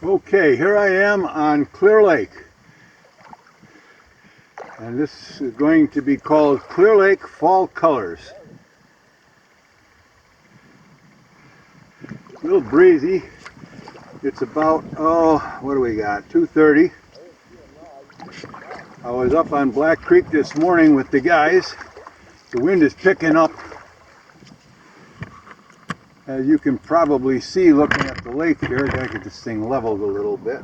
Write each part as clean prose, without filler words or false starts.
Okay, here I am on Clear Lake, and this is going to be called Clear Lake Fall Colors. A little breezy. It's about, what do we got, 2:30. I was up on Black Creek this morning with the guys. The wind is picking up, as you can probably see looking at the lake here. Gotta get this thing leveled a little bit.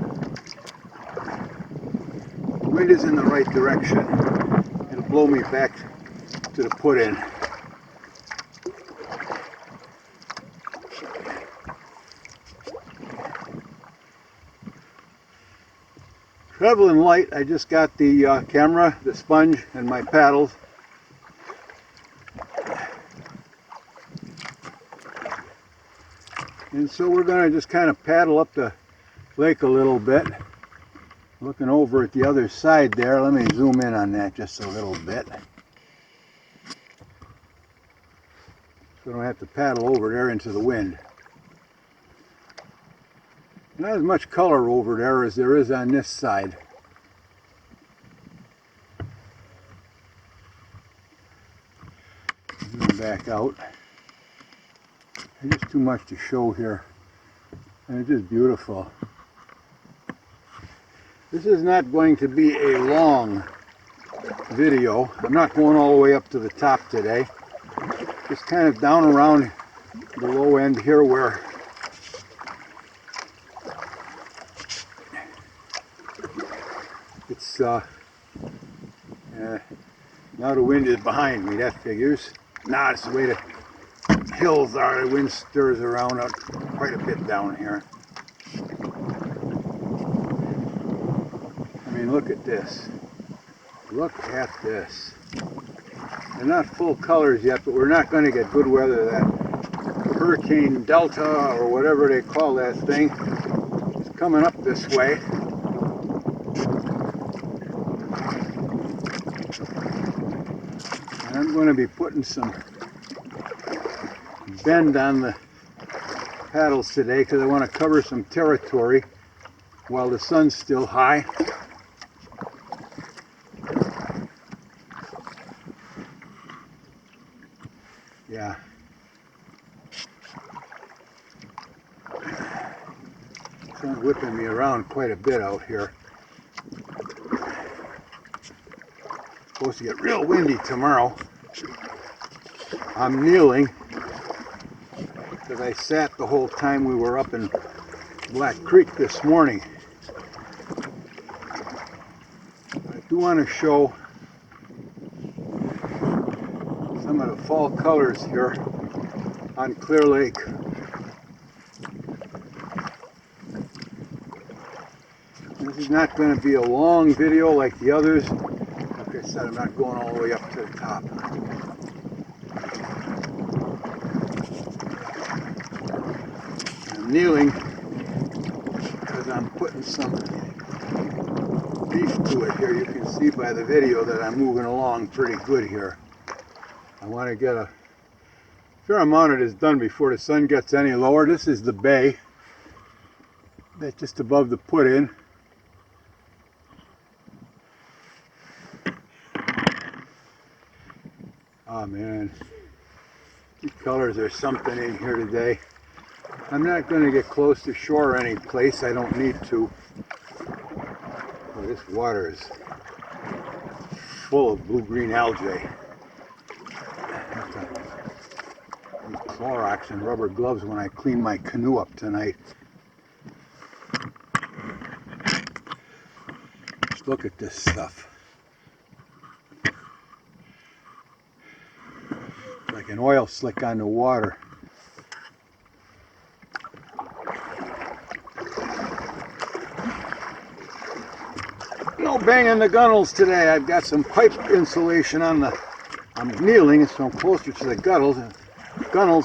The wind is in the right direction. It'll blow me back to the put-in. Traveling light. I just got the camera, the sponge, and my paddles. And so we're going to just kind of paddle up the lake a little bit. Looking over at the other side there. Let me zoom in on that just a little bit, so I don't have to paddle over there into the wind. Not as much color over there as there is on this side. Zoom back out. There's just too much to show here. And it's just beautiful. This is not going to be a long video. I'm not going all the way up to the top today. Just kind of down around the low end here where it's now the wind is behind me. That figures. Nah, it's the way the hills are. The wind stirs around up quite a bit down here. I mean, look at this. Look at this. They're not full colors yet, but we're not going to get good weather. That Hurricane Delta, or whatever they call that thing, is coming up this way. And I'm going to be putting some bend on the paddles today because I want to cover some territory while the sun's still high. Yeah. Sun's whipping me around quite a bit out here. Supposed to get real windy tomorrow. I'm kneeling because I sat the whole time we were up in Black Creek this morning. I do want to show some of the fall colors here on Clear Lake. This is not going to be a long video like the others. Like I said, I'm not going all the way up to the top. I'm kneeling because I'm putting some beef to it here. You can see by the video that I'm moving along pretty good here. I want to get a fair amount of this done before the sun gets any lower. This is the bay that's just above the put-in. Oh man, these colors are something in here today. I'm not going to get close to shore any place. I don't need to. Oh, this water is full of blue-green algae. Use Clorox and rubber gloves when I clean my canoe up tonight. Just look at this stuff. Like an oil slick on the water. No banging the gunnels today. I've got some pipe insulation on the, I'm kneeling so I'm closer to the gunnels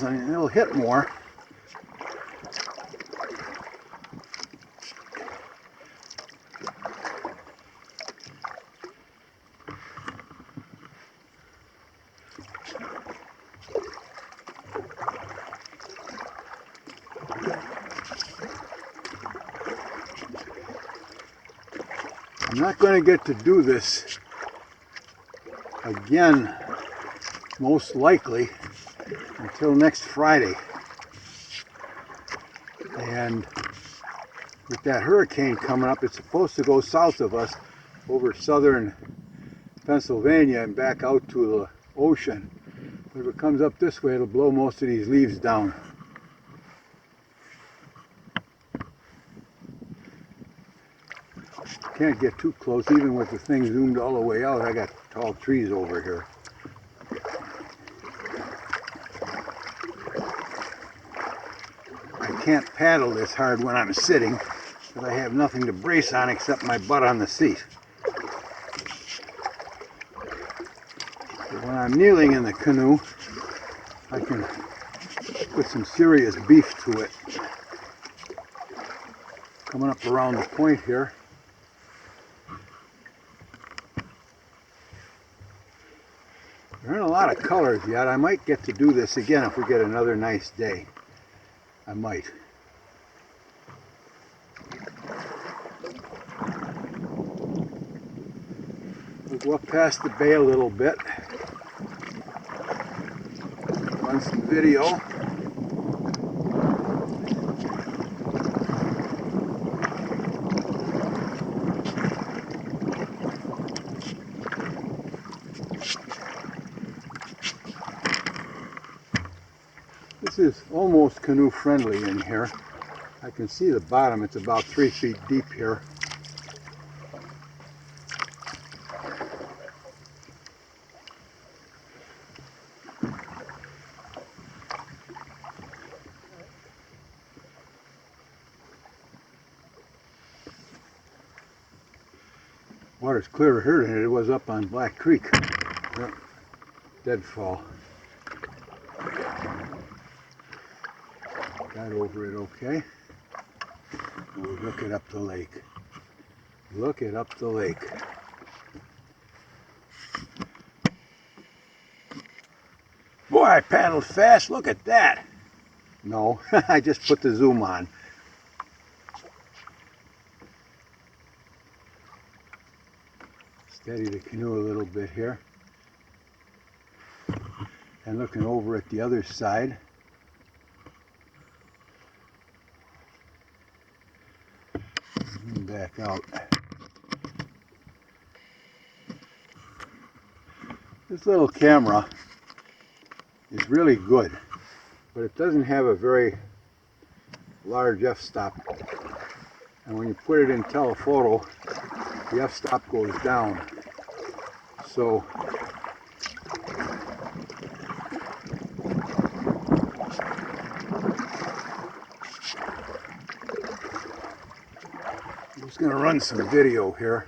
and it'll hit more. I'm not going to get to do this again, most likely, until next Friday. And with that hurricane coming up, it's supposed to go south of us over southern Pennsylvania and back out to the ocean. But if it comes up this way, it'll blow most of these leaves down. Can't get too close, even with the thing zoomed all the way out. I got tall trees over here. I can't paddle this hard when I'm sitting because I have nothing to brace on except my butt on the seat. But when I'm kneeling in the canoe, I can put some serious beef to it. Coming up around the point here. There aren't a lot of colors yet. I might get to do this again if we get another nice day. I might. We'll go up past the bay a little bit. Run some video. This is almost canoe friendly in here. I can see the bottom. It's about 3 feet deep here. Water's clearer here than it was up on Black Creek. Deadfall. Got over it okay. We'll look it up the lake. Look it up the lake. Boy, I paddled fast. Look at that. No, I just put the zoom on. Steady the canoe a little bit here. And looking over at the other side. Back out. This little camera is really good, but it doesn't have a very large f-stop. And when you put it in telephoto, the f-stop goes down. So I'm just going to run some video here.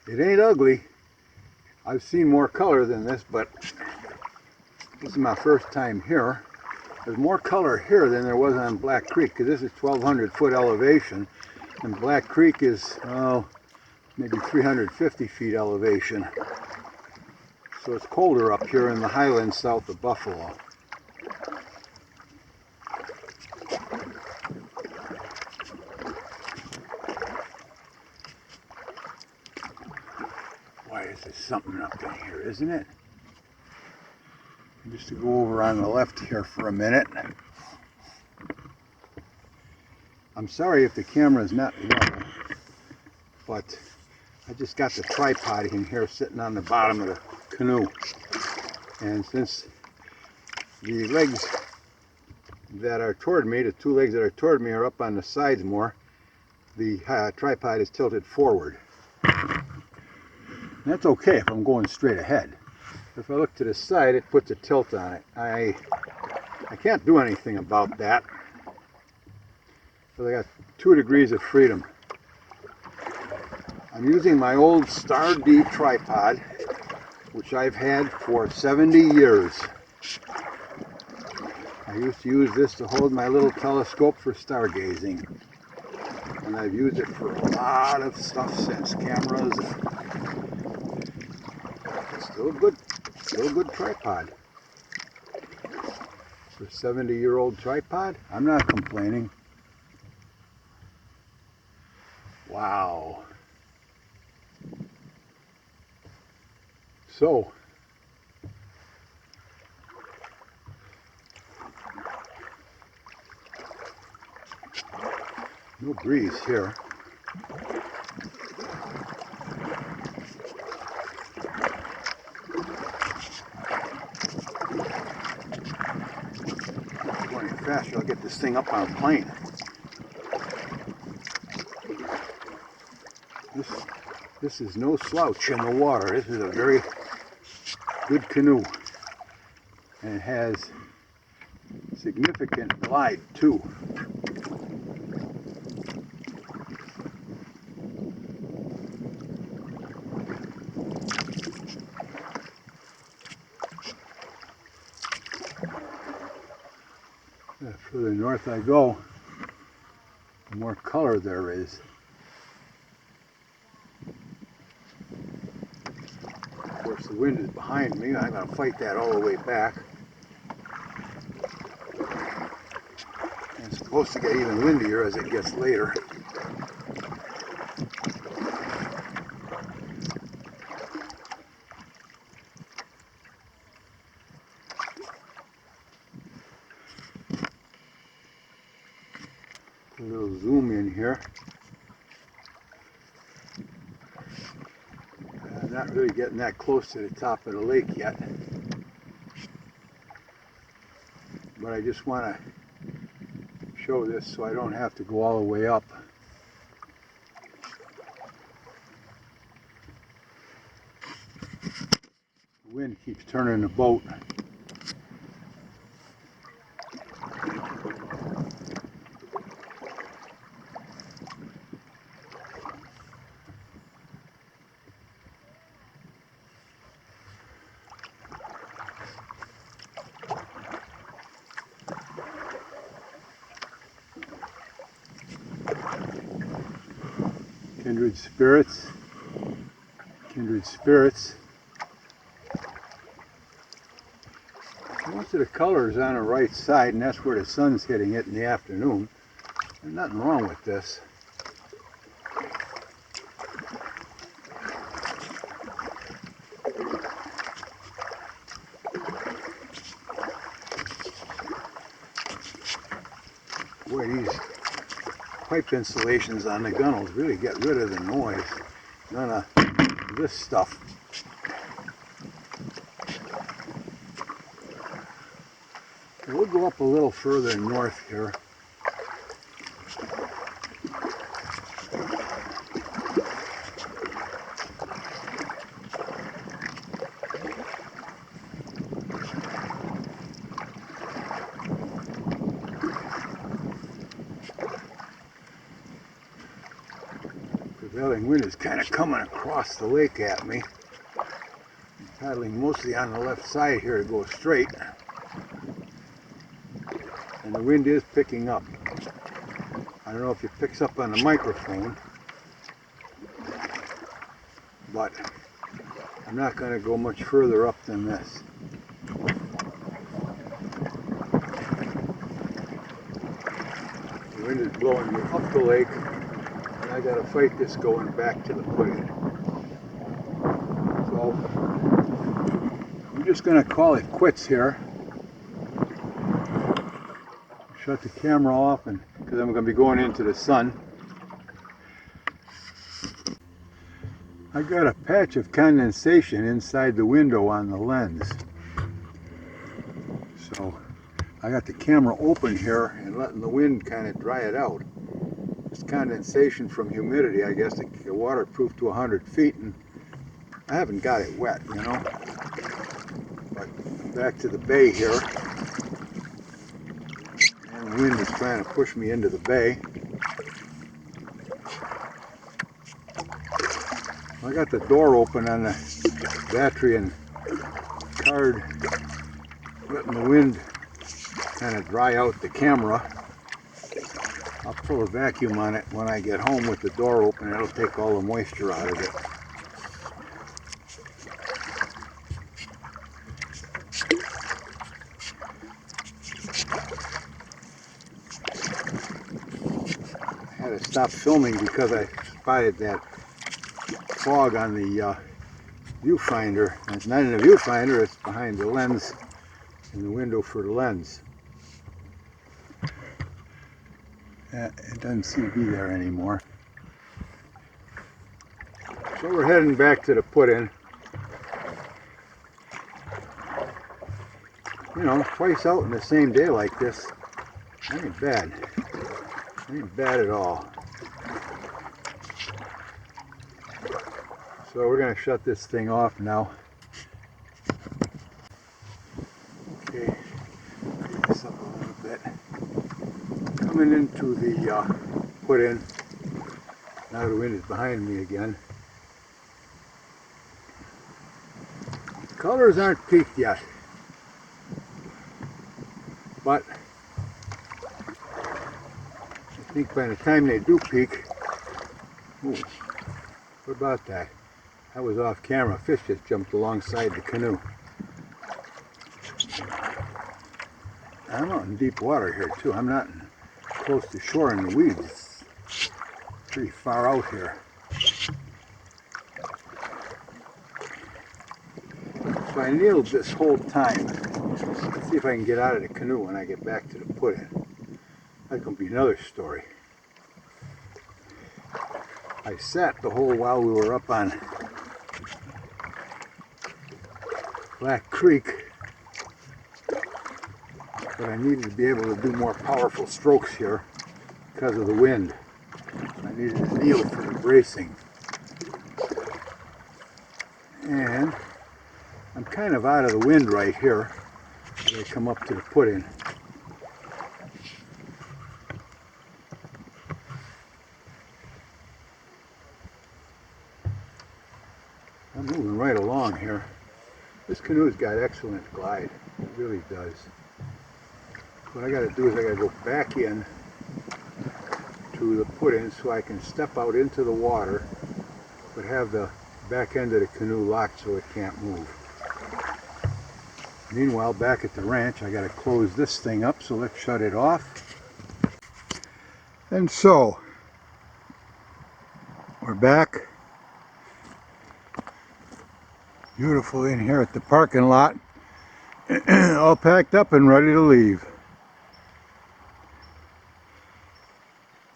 It ain't ugly. I've seen more color than this, but this is my first time here. There's more color here than there was on Black Creek, because this is 1,200 foot elevation, and Black Creek is, oh, maybe 350 feet elevation. So it's colder up here in the highlands south of Buffalo. There's something up in here, isn't it? Just to go over on the left here for a minute. I'm sorry if the camera is not level, but I just got the tripod in here sitting on the bottom of the canoe. And since the legs that are toward me, the two legs that are toward me are up on the sides more, the tripod is tilted forward. That's okay if I'm going straight ahead. If I look to the side, it puts a tilt on it. I can't do anything about that. So I got 2 degrees of freedom. I'm using my old Star D tripod, which I've had for 70 years. I used to use this to hold my little telescope for stargazing. And I've used it for a lot of stuff since, cameras. Still a good tripod. For a 70-year-old tripod, I'm not complaining. Wow. So, no breeze here. Going faster, I'll get this thing up on a plane. This is no slouch in the water. This is a very good canoe, and it has significant glide too. The further north I go, the more color there is. Of course, the wind is behind me. I'm going to fight that all the way back. And it's supposed to get even windier as it gets later. A little zoom in here. I'm not really getting that close to the top of the lake yet, but I just want to show this so I don't have to go all the way up. The wind keeps turning the boat. Kindred spirits, kindred spirits. Most of the color is on the right side, and that's where the sun's hitting it in the afternoon. There's nothing wrong with this. Boy, these pipe insulations on the gunnels really get rid of the noise. None of this stuff. We'll go up a little further north here. Prevailing wind is kind of coming across the lake at me. I'm paddling mostly on the left side here to go straight. And the wind is picking up. I don't know if it picks up on the microphone, but I'm not going to go much further up than this. The wind is blowing me up the lake, and I got to fight this going back to the footing. So I'm just going to call it quits here. Shut the camera off, and because I'm going to be going into the sun. I got a patch of condensation inside the window on the lens. So I got the camera open here and letting the wind kind of dry it out. It's condensation from humidity. I guess the waterproof to 100 feet, and I haven't got it wet, you know. But back to the bay here. The wind is trying to push me into the bay. I got the door open on the battery and card, letting the wind kind of dry out the camera. I'll pull a vacuum on it when I get home with the door open. It'll take all the moisture out of it. I had to stop filming because I spotted that fog on the viewfinder. And it's not in the viewfinder, it's behind the lens, in the window for the lens. It doesn't seem to be there anymore. So we're heading back to the put-in. You know, twice out in the same day like this, ain't bad. Ain't bad at all. So we're going to shut this thing off now. Okay, clean this up a little bit. Coming into the put-in. Now the wind is behind me again. The colors aren't peaked yet, but I think by the time they do peak, ooh, what about that? That was off camera. Fish just jumped alongside the canoe. I'm out in deep water here too. I'm not close to shore in the weeds. It's pretty far out here. So I kneeled this whole time. Let's see if I can get out of the canoe when I get back to the put-in. That's going to be another story. I sat the whole while we were up on Black Creek, but I needed to be able to do more powerful strokes here because of the wind. I needed to kneel for the bracing. And I'm kind of out of the wind right here as I come up to the put-in. I'm moving right along here. This canoe's got excellent glide. It really does. What I got to do is I got to go back in to the put-in so I can step out into the water, but have the back end of the canoe locked so it can't move. Meanwhile, back at the ranch, I got to close this thing up, so let's shut it off. And so, we're back. Beautiful in here at the parking lot. All packed up and ready to leave.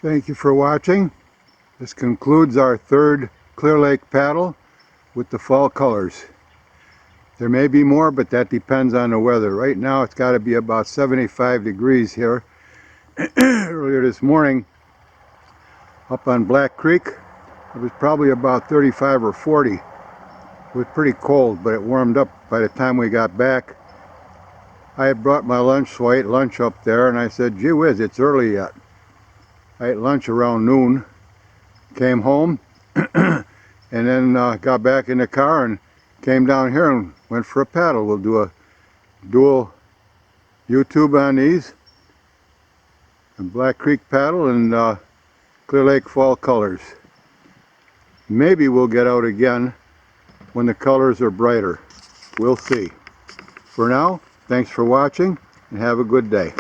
Thank you for watching. This concludes our third Clear Lake paddle with the fall colors. There may be more, but that depends on the weather. Right now it's got to be about 75 degrees here. Earlier this morning up on Black Creek it was probably about 35 or 40. It was pretty cold, but it warmed up by the time we got back. I had brought my lunch, so I ate lunch up there, and I said, gee whiz, it's early yet. I ate lunch around noon, came home, and then got back in the car and came down here and went for a paddle. We'll do a dual YouTube on these, a Black Creek paddle and Clear Lake fall colors. Maybe we'll get out again when the colors are brighter. We'll see. For now, thanks for watching and have a good day.